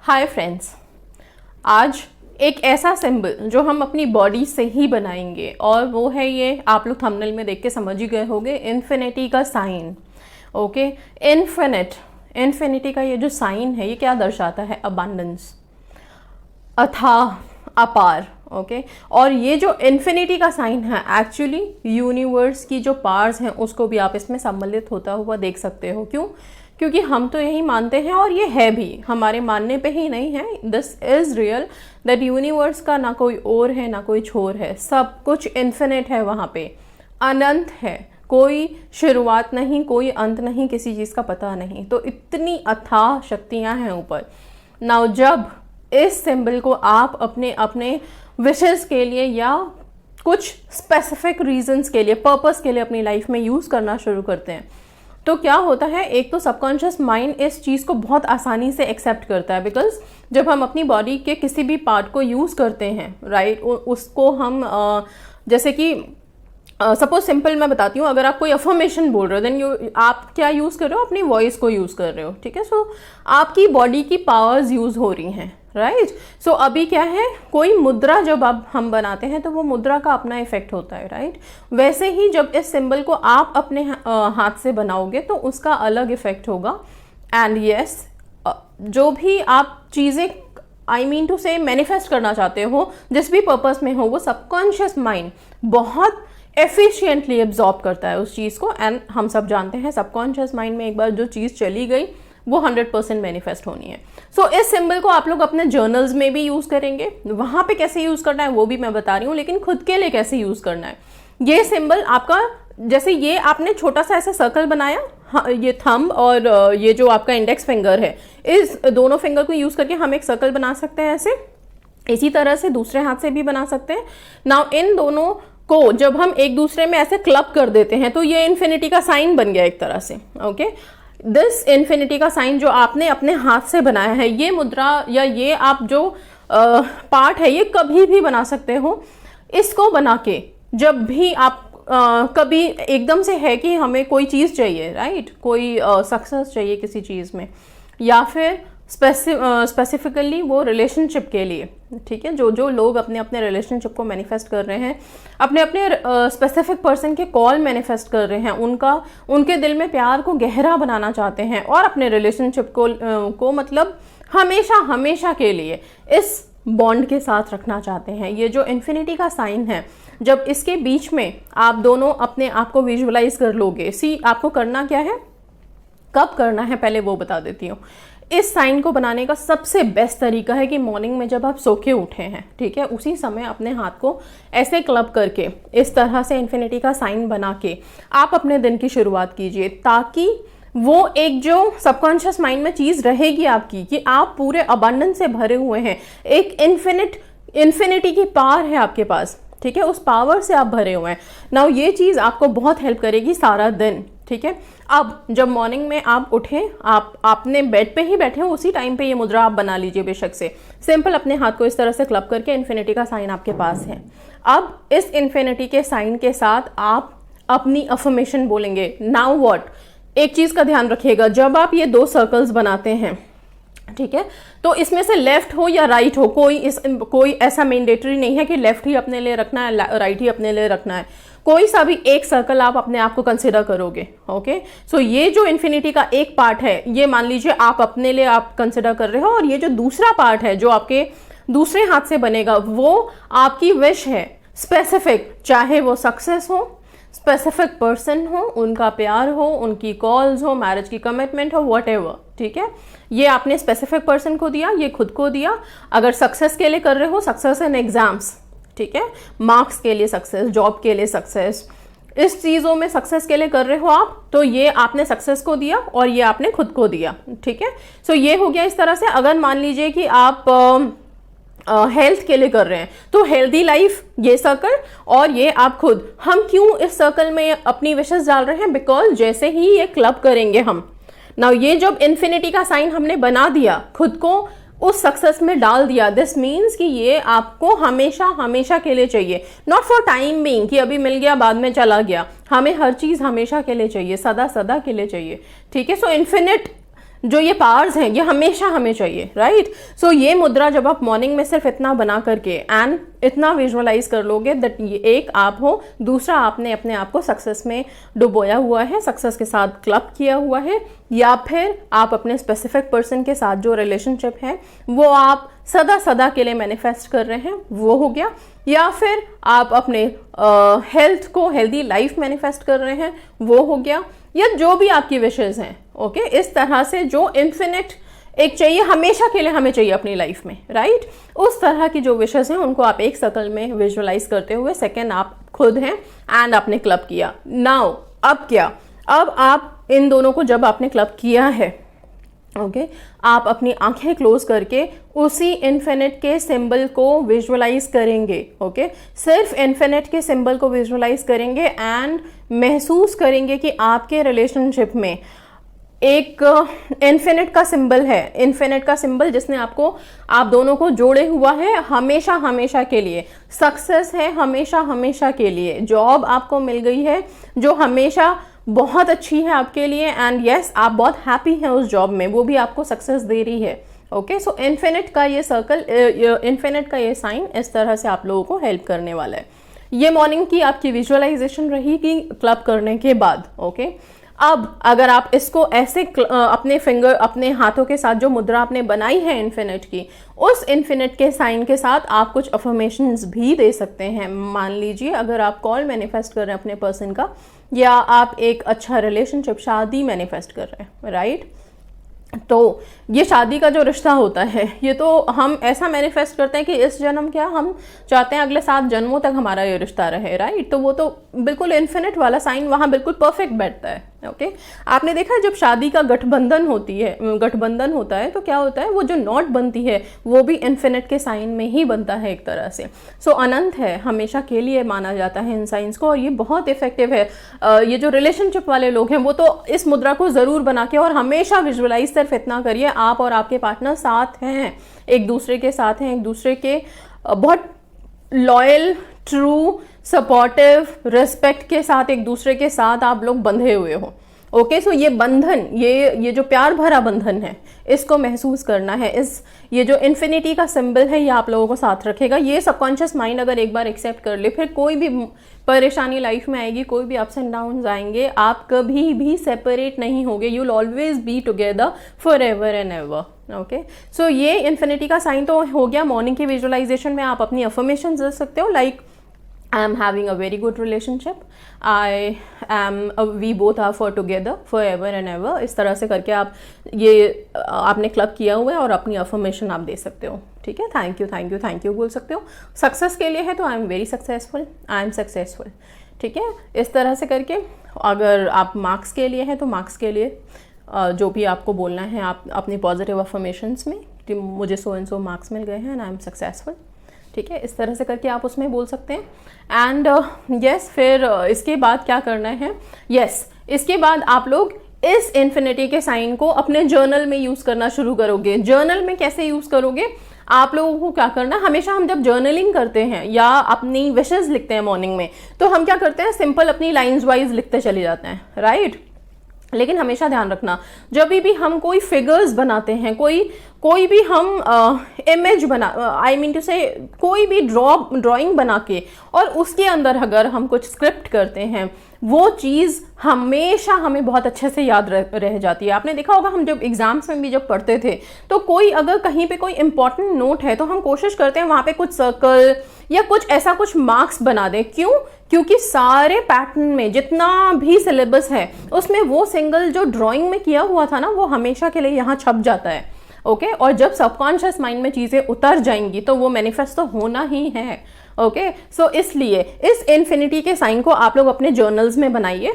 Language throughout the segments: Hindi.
हाय फ्रेंड्स, आज एक ऐसा सिंबल जो हम अपनी बॉडी से ही बनाएंगे और वो है ये, आप लोग थंबनेल में देख के समझ ही गए होंगे, इन्फिनिटी का साइन। ओके, इन्फिनिटी का ये जो साइन है ये क्या दर्शाता है? अबंडेंस, अथाह, अपार। ओके, और ये जो इन्फिनिटी का साइन है एक्चुअली यूनिवर्स की जो पार्स हैं उसको भी आप इसमें सम्मिलित होता हुआ देख सकते हो। क्यों? क्योंकि हम तो यही मानते हैं और ये है भी, हमारे मानने पे ही नहीं है, this is real that universe का ना कोई और है ना कोई छोर है, सब कुछ इन्फिनिट है, वहाँ पे अनंत है, कोई शुरुआत नहीं, कोई अंत नहीं, किसी चीज़ का पता नहीं। तो इतनी अथाह शक्तियाँ हैं ऊपर। नाउ जब इस सिंबल को आप अपने अपने विशेस के लिए या कुछ स्पेसिफिक रीजंस के लिए, पर्पस के लिए अपनी लाइफ में यूज़ करना शुरू करते हैं तो क्या होता है, एक तो सबकॉन्शियस माइंड इस चीज़ को बहुत आसानी से एक्सेप्ट करता है। बिकॉज जब हम अपनी बॉडी के किसी भी पार्ट को यूज़ करते हैं, राइट, उसको हम जैसे कि सपोज सिंपल मैं बताती हूँ, अगर आप कोई अफर्मेशन बोल रहे हो देन आप क्या यूज़ कर रहे हो? अपनी वॉइस को यूज़ कर रहे हो। ठीक है, सो आपकी बॉडी की पावर्स यूज़ हो रही हैं, राइट। सो अभी क्या है, कोई मुद्रा जब अब हम बनाते हैं तो वो मुद्रा का अपना इफेक्ट होता है, राइट। वैसे ही जब इस सिंबल को आप अपने हाथ से बनाओगे तो उसका अलग इफेक्ट होगा। एंड यस, जो भी आप चीज़ें आई मीन टू से मैनिफेस्ट करना चाहते हो, जिस भी पर्पस में हो, वो सबकॉन्शियस माइंड बहुत एफिशिएंटली एब्जॉर्ब करता है उस चीज़ को। एंड हम सब जानते हैं सबकॉन्शियस माइंड में एक बार जो चीज़ चली गई वो 100% मैनिफेस्ट होनी है। सो इस सिंबल को आप लोग अपने जर्नल्स में भी यूज़ करेंगे, वहाँ पे कैसे यूज़ करना है वो भी मैं बता रही हूँ, लेकिन खुद के लिए कैसे यूज़ करना है। ये सिंबल आपका, जैसे ये आपने छोटा सा ऐसा सर्कल बनाया, ये थंब और ये जो आपका इंडेक्स फिंगर है, इस दोनों फिंगर को यूज़ करके हम एक सर्कल बना सकते हैं ऐसे। इसी तरह से दूसरे हाथ से भी बना सकते हैं। नाउ इन दोनों को जब हम एक दूसरे में ऐसे क्लब कर देते हैं तो ये इन्फिनिटी का साइन बन गया एक तरह से। ओके, दिस इन्फिनिटी का साइन जो आपने अपने हाथ से बनाया है, ये मुद्रा या ये आप जो पार्ट है ये कभी भी बना सकते हो। इसको बना के जब भी आप कभी एकदम से है कि हमें कोई चीज़ चाहिए, राइट, कोई सक्सेस चाहिए किसी चीज़ में, या फिर स्पेसिफिकली वो रिलेशनशिप के लिए, ठीक है, जो लोग अपने अपने रिलेशनशिप को मैनिफेस्ट कर रहे हैं, अपने अपने स्पेसिफिक पर्सन के कॉल मैनिफेस्ट कर रहे हैं, उनके दिल में प्यार को गहरा बनाना चाहते हैं और अपने रिलेशनशिप को मतलब हमेशा के लिए इस बॉन्ड के साथ रखना चाहते हैं। ये जो इन्फिनिटी का साइन है, जब इसके बीच में आप दोनों अपने आप को विजुअलाइज कर लोगे, आपको करना क्या है, कब करना है, पहले वो बता देती हूँ। इस साइन को बनाने का सबसे बेस्ट तरीका है कि मॉर्निंग में जब आप सो के उठे हैं, ठीक है, उसी समय अपने हाथ को ऐसे क्लब करके इस तरह से इन्फिनिटी का साइन बना के आप अपने दिन की शुरुआत कीजिए, ताकि वो एक जो सबकॉन्शियस माइंड में चीज़ रहेगी आपकी कि आप पूरे अबंडेंस से भरे हुए हैं, एक इन्फिनिटी की पावर है आपके पास, ठीक है, उस पावर से आप भरे हुए हैं। नाउ ये चीज़ आपको बहुत हेल्प करेगी सारा दिन, ठीक है। अब जब मॉर्निंग में आप उठे, आपने बेड पे ही बैठे हो, उसी टाइम पे ये मुद्रा आप बना लीजिए बेशक से, सिंपल अपने हाथ को इस तरह से क्लब करके इन्फिनिटी का साइन आपके पास है। अब इस इन्फिनिटी के साइन के साथ आप अपनी अफर्मेशन बोलेंगे। नाउ व्हाट, एक चीज़ का ध्यान रखिएगा, जब आप ये दो सर्कल्स बनाते हैं, ठीक है, तो इसमें से लेफ्ट हो या राइट हो, कोई ऐसा मैंडेटरी नहीं है कि लेफ्ट ही अपने लिए रखना है, राइट ही अपने लिए रखना है, कोई सा भी एक सर्कल आप अपने आप को कंसिडर करोगे। ओके, सो ये जो इन्फिनिटी का एक पार्ट है, ये मान लीजिए आप अपने लिए आप कंसिडर कर रहे हो, और ये जो दूसरा पार्ट है जो आपके दूसरे हाथ से बनेगा, वो आपकी विश है, स्पेसिफिक, चाहे वो सक्सेस हो, स्पेसिफिक पर्सन हो, उनका प्यार हो, उनकी कॉल्स हो, मैरिज की कमिटमेंट हो, व्हाटएवर, ठीक है। ये आपने स्पेसिफिक पर्सन को दिया, ये खुद को दिया। अगर सक्सेस के लिए कर रहे हो, सक्सेस इन एग्जाम्स, ठीक है, मार्क्स के लिए सक्सेस, जॉब के लिए सक्सेस, इस चीज़ों में सक्सेस के लिए कर रहे हो आप, तो ये आपने सक्सेस को दिया और ये आपने खुद को दिया, ठीक है। सो ये हो गया इस तरह से। अगर मान लीजिए कि आप हेल्थ के लिए कर रहे हैं तो हेल्दी लाइफ, ये सर्कल, और ये आप खुद। हम क्यों इस सर्कल में अपनी विशेस डाल रहे हैं? बिकॉज जैसे ही ये क्लब करेंगे हम, नाउ ये जब इन्फिनिटी का साइन हमने बना दिया, खुद को उस सक्सेस में डाल दिया, दिस मीन्स कि ये आपको हमेशा के लिए चाहिए, नॉट फॉर टाइम बीइंग कि अभी मिल गया बाद में चला गया। हमें हर चीज़ हमेशा के लिए चाहिए, सदा के लिए चाहिए, ठीक है। सो इन्फिनिट जो ये पावर्स हैं ये हमेशा हमें चाहिए, राइट। सो ये मुद्रा जब आप मॉर्निंग में सिर्फ इतना बना करके एंड इतना विजुअलाइज कर लोगे दैट ये एक आप हो, दूसरा आपने अपने आप को सक्सेस में डुबोया हुआ है, सक्सेस के साथ क्लब किया हुआ है, या फिर आप अपने स्पेसिफिक पर्सन के साथ जो रिलेशनशिप है वो आप सदा सदा के लिए मैनिफेस्ट कर रहे हैं, वो हो गया, या फिर आप अपने हेल्थ को, हेल्दी लाइफ मैनिफेस्ट कर रहे हैं, वो हो गया, या जो भी आपकी विशेष हैं, ओके। इस तरह से जो इन्फिनिट एक चाहिए, हमेशा के लिए हमें चाहिए अपनी लाइफ में, राइट। उस तरह की जो विशेष हैं उनको आप एक सर्कल में विजुअलाइज करते हुए, सेकेंड आप खुद हैं एंड आपने क्लब किया। नाउ अब क्या, अब आप इन दोनों को जब आपने क्लब किया है, ओके, आप अपनी आंखें क्लोज करके उसी इन्फिनिट के सिंबल को विजुअलाइज करेंगे, ओके। सिर्फ इन्फिनिट के सिंबल को विजुअलाइज करेंगे एंड महसूस करेंगे कि आपके रिलेशनशिप में एक इन्फिनिट का सिंबल है, इन्फिनिट का सिंबल जिसने आपको, आप दोनों को जोड़े हुआ है हमेशा हमेशा के लिए। सक्सेस है हमेशा हमेशा के लिए, जॉब आपको मिल गई है जो हमेशा बहुत अच्छी है आपके लिए, एंड यस आप बहुत हैप्पी हैं उस जॉब में, वो भी आपको सक्सेस दे रही है, ओके। सो इन्फिनिट का ये सर्कल, इन्फिनिट का ये साइन इस तरह से आप लोगों को हेल्प करने वाला है। ये मॉर्निंग की आपकी विजुअलाइजेशन रहेगी क्लब करने के बाद, ओके। अब अगर आप इसको ऐसे अपने फिंगर, अपने हाथों के साथ जो मुद्रा आपने बनाई है इन्फिनिट की, उस इन्फिनिट के साइन के साथ आप कुछ अफर्मेशंस भी दे सकते हैं। मान लीजिए अगर आप कॉल मैनिफेस्ट कर रहे हैं अपने पर्सन का, या आप एक अच्छा रिलेशनशिप, शादी मैनिफेस्ट कर रहे हैं, राइट। तो ये शादी का जो रिश्ता होता है, ये तो हम ऐसा मैनिफेस्ट करते हैं कि इस जन्म क्या, हम चाहते हैं अगले 7 जन्मों तक हमारा ये रिश्ता रहे, राइट। तो वो तो बिल्कुल इन्फिनिट वाला साइन वहाँ बिल्कुल परफेक्ट बैठता है, ओके। आपने देखा है जब शादी का गठबंधन होता है तो क्या होता है, वो जो नॉट बनती है वो भी इन्फिनिट के साइन में ही बनता है एक तरह से। सो अनंत है, हमेशा के लिए माना जाता है इन साइंस को, और ये बहुत इफेक्टिव है। ये जो रिलेशनशिप वाले लोग हैं वो तो इस मुद्रा को ज़रूर बना के, और हमेशा विजुअलाइज सिर्फ इतना करिए, आप और आपके पार्टनर साथ हैं, एक दूसरे के साथ हैं, एक दूसरे के बहुत लॉयल, ट्रू, सपोर्टिव, रिस्पेक्ट के साथ एक दूसरे के साथ आप लोग बंधे हुए हो, ओके। सो ये बंधन, ये जो प्यार भरा बंधन है, इसको महसूस करना है। ये जो इन्फिनिटी का सिंबल है ये आप लोगों को साथ रखेगा। ये सबकॉन्शियस माइंड अगर एक बार एक्सेप्ट कर ले, फिर कोई भी परेशानी लाइफ में आएगी, कोई भी अप्स एंड डाउन्स आएंगे, आप कभी भी सेपरेट नहीं होगे, you will always be together forever and ever, okay. So ये इन्फिनिटी का साइन तो हो गया। मॉर्निंग की विजुअलाइजेशन में आप अपनी अफर्मेशन दे सकते हो, like I am having a very good relationship. We both are for together forever and ever. इस तरह से करके आप ये आपने क्लब किया हुआ है और अपनी अफर्मेशन आप दे सकते हो, ठीक है। Thank you thank you thank you बोल सकते हो। सक्सेस के लिए है तो I am very successful, I am successful, ठीक है। इस तरह से करके, अगर आप मार्क्स के लिए हैं तो मार्क्स के लिए जो भी आपको बोलना है आप अपनी पॉजिटिव अफर्मेशंस में कि मुझे सो एंड सो मार्क्स मिल गए हैं एंड आई एम सक्सेसफुल, ठीक है। इस तरह से करके आप उसमें बोल सकते हैं। एंड यस, फिर इसके बाद क्या करना है, इसके बाद आप लोग इस इन्फिनिटी के साइन को अपने जर्नल में यूज़ करना शुरू करोगे। जर्नल में कैसे यूज़ करोगे, आप लोगों को क्या करना, हमेशा हम जब जर्नलिंग करते हैं या अपनी विशेस लिखते हैं मॉर्निंग में, तो हम क्या करते हैं, सिंपल अपनी लाइन्स वाइज लिखते चले जाते हैं, राइट। लेकिन हमेशा ध्यान रखना, जब भी हम कोई फिगर्स बनाते हैं, कोई भी हम इमेज बना, आई मीन टू से कोई भी ड्राइंग बना के और उसके अंदर अगर हम कुछ स्क्रिप्ट करते हैं, वो चीज़ हमेशा हमें बहुत अच्छे से याद रह जाती है। आपने देखा होगा हम जब एग्जाम्स में भी जब पढ़ते थे, तो कोई अगर कहीं पे कोई इंपॉर्टेंट नोट है तो हम कोशिश करते हैं वहाँ पे कुछ सर्कल या कुछ ऐसा कुछ मार्क्स बना दें। क्यों? क्योंकि सारे पैटर्न में जितना भी सिलेबस है उसमें वो सिंगल जो ड्राइंग में किया हुआ था ना, वो हमेशा के लिए यहाँ छप जाता है, ओके। और जब सबकॉन्शियस माइंड में चीज़ें उतर जाएंगी तो वो मैनिफेस्ट तो होना ही है, ओके। सो इसलिए इस इन्फिनिटी के साइन को आप लोग अपने जर्नल्स में बनाइए।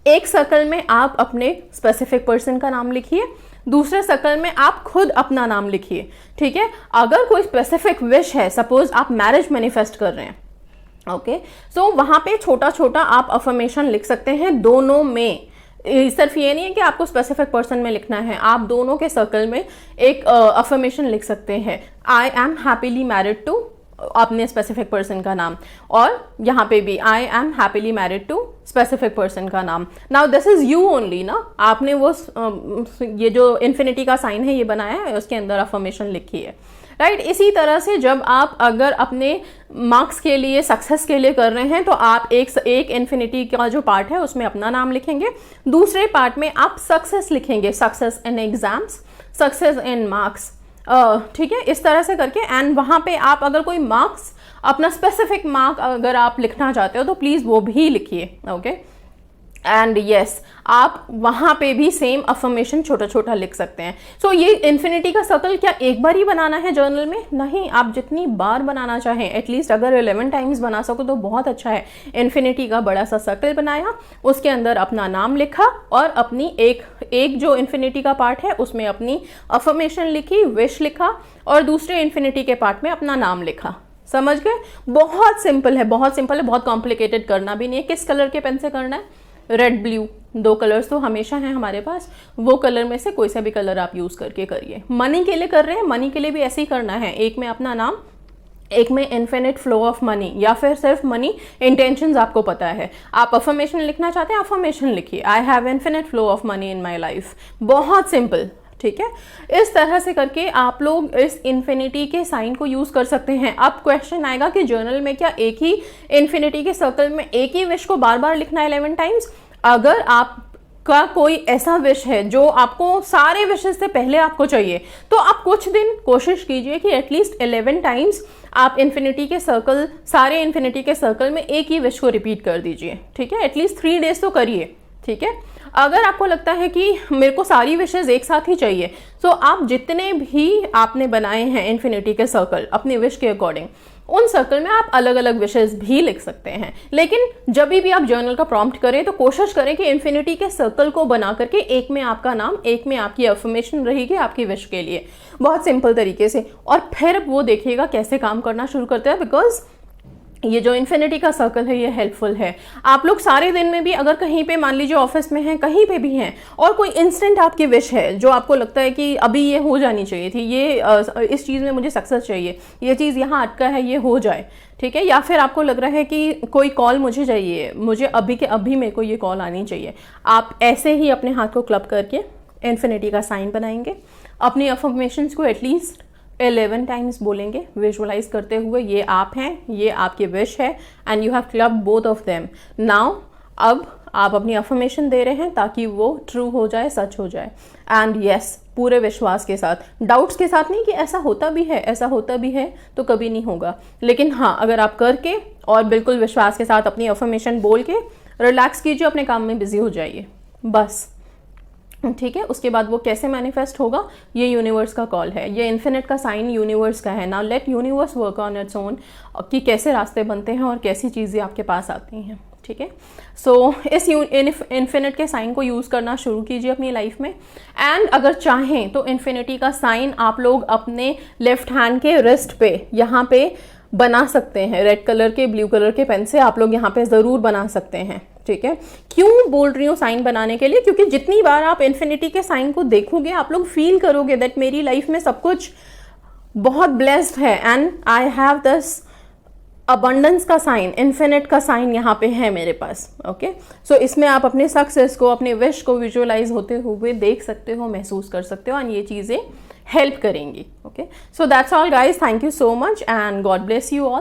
एक सर्कल में आप अपने स्पेसिफिक पर्सन का नाम लिखिए, दूसरे सर्कल में आप खुद अपना नाम लिखिए, ठीक है। अगर कोई स्पेसिफिक विश है, सपोज आप मैरिज मैनिफेस्ट कर रहे हैं, ओके, सो वहां पे छोटा छोटा आप अफर्मेशन लिख सकते हैं दोनों में। सिर्फ ये नहीं है कि आपको स्पेसिफिक पर्सन में लिखना है, आप दोनों के सर्कल में एक अफर्मेशन लिख सकते हैं। I am happily married to अपने स्पेसिफिक पर्सन का नाम, और यहाँ पे भी I am happily married to specific person का नाम। Now this is you only ना, आपने वो ये जो इन्फिनिटी का साइन है ये बनाया है, उसके अंदर अफर्मेशन लिखी है, राइट। इसी तरह से जब आप अगर अपने मार्क्स के लिए, सक्सेस के लिए कर रहे हैं, तो आप एक इन्फिनिटी का जो पार्ट है उसमें अपना नाम लिखेंगे, दूसरे पार्ट में आप सक्सेस लिखेंगे, success in exams, success in marks, ठीक है, इस तरह से करके। एंड वहाँ पे आप अगर कोई मार्क्स, अपना स्पेसिफिक मार्क अगर आप लिखना चाहते हो तो प्लीज़ वो भी लिखिए, ओके। एंड यस, आप वहाँ पे भी सेम अफर्मेशन छोटा छोटा लिख सकते हैं। सो ये इन्फिनिटी का सर्कल क्या एक बार ही बनाना है जर्नल में? नहीं, आप जितनी बार बनाना चाहें, एटलीस्ट अगर 11 टाइम्स बना सको तो बहुत अच्छा है। इन्फिनिटी का बड़ा सा सर्कल बनाया, उसके अंदर अपना नाम लिखा, और अपनी एक जो इन्फिनिटी का पार्ट है उसमें अपनी अफर्मेशन लिखी, विश लिखा, और दूसरे इन्फिनिटी के पार्ट में अपना नाम लिखा। समझ गए? बहुत सिंपल है, बहुत सिंपल है, बहुत कॉम्प्लिकेटेड करना भी नहीं है। किस कलर के पेन से करना है? रेड, ब्लू, 2 कलर्स तो हमेशा हैं हमारे पास, वो कलर में से कोई सा भी कलर आप यूज़ करके करिए। मनी के लिए कर रहे हैं, मनी के लिए भी ऐसे ही करना है, एक में अपना नाम, एक में इन्फिनिट फ्लो ऑफ मनी, या फिर सिर्फ मनी। इंटेंशंस आपको पता है, आप अफर्मेशन लिखना चाहते हैं, अफर्मेशन लिखिए, I have infinite flow of money in my life. बहुत सिंपल, ठीक है। इस तरह से करके आप लोग इस इन्फिनिटी के साइन को यूज कर सकते हैं। अब क्वेश्चन आएगा कि जर्नल में क्या एक ही इन्फिनिटी के सर्कल में एक ही विश को बार बार लिखना है 11 टाइम्स? अगर आपका कोई ऐसा विश है जो आपको सारे विशेस से पहले आपको चाहिए, तो आप कुछ दिन कोशिश कीजिए कि एटलीस्ट 11 टाइम्स आप इन्फिनिटी के सर्कल, सारे इन्फिनिटी के सर्कल में एक ही विश को रिपीट कर दीजिए, ठीक है। एटलीस्ट 3 डेज तो करिए, ठीक है। अगर आपको लगता है कि मेरे को सारी विशेज एक साथ ही चाहिए, तो आप जितने भी आपने बनाए हैं इन्फिनिटी के सर्कल अपनी विश के अकॉर्डिंग, उन सर्कल में आप अलग अलग विशेज भी लिख सकते हैं। लेकिन जब भी आप जर्नल का प्रॉम्प्ट करें तो कोशिश करें कि इन्फिनिटी के सर्कल को बना करके एक में आपका नाम, एक में आपकी अफर्मेशन रहेगी आपकी विश के लिए, बहुत सिंपल तरीके से। और फिर वो देखिएगा कैसे काम करना शुरू करते हैं, बिकॉज ये जो इन्फिनिटी का सर्कल है ये हेल्पफुल है। आप लोग सारे दिन में भी अगर कहीं पे, मान लीजिए ऑफिस में हैं, कहीं पे भी हैं, और कोई इंस्टेंट आपकी विश है जो आपको लगता है कि अभी ये हो जानी चाहिए थी, ये इस चीज़ में मुझे सक्सेस चाहिए, ये चीज़ यहाँ अटका है, ये हो जाए, ठीक है। या फिर आपको लग रहा है कि कोई कॉल मुझे चाहिए, मुझे अभी के अभी मेरे को ये कॉल आनी चाहिए, आप ऐसे ही अपने हाथ को क्लब करके इन्फिनिटी का साइन बनाएंगे, अपनी अफर्मेशंस को एटलीस्ट 11 टाइम्स बोलेंगे, विजुअलाइज करते हुए ये आप हैं, ये आपकी विश है, and you have club both of them. Now अब आप अपनी अफर्मेशन दे रहे हैं ताकि वो ट्रू हो जाए, सच हो जाए। एंड यस, पूरे विश्वास के साथ, डाउट्स के साथ नहीं कि ऐसा होता भी है, ऐसा होता भी है तो कभी नहीं होगा। लेकिन हाँ, अगर आप करके और बिल्कुल विश्वास के साथ अपनी अफर्मेशन बोल के रिलैक्स कीजिए, अपने काम में बिजी हो जाइए, बस, ठीक है। उसके बाद वो कैसे मैनिफेस्ट होगा, ये यूनिवर्स का कॉल है, ये इन्फिनिट का साइन यूनिवर्स का है। Now let universe work on its own कि कैसे रास्ते बनते हैं और कैसी चीज़ें आपके पास आती हैं, ठीक है। सो इस इन्फिनिट के साइन को यूज़ करना शुरू कीजिए अपनी लाइफ में। एंड अगर चाहें तो इन्फिनिटी का साइन आप लोग अपने लेफ्ट हैंड के रिस्ट पे यहाँ पे बना सकते हैं, रेड कलर के, ब्लू कलर के पेन से आप लोग यहाँ पे ज़रूर बना सकते हैं, ठीक है। क्यों बोल रही हूँ साइन बनाने के लिए? क्योंकि जितनी बार आप इन्फिनिटी के साइन को देखोगे आप लोग फील करोगे दैट मेरी लाइफ में सब कुछ बहुत ब्लेस्ड है, and I have this abundance का साइन, इन्फिनिट का साइन यहाँ पे है मेरे पास, ओके। सो इसमें आप अपने सक्सेस को, अपने विश को विजुअलाइज होते हुए देख सकते हो, महसूस कर सकते हो, और ये चीज़ें हेल्प करेंगी, okay. So that's all guys, thank you so much and God bless you all.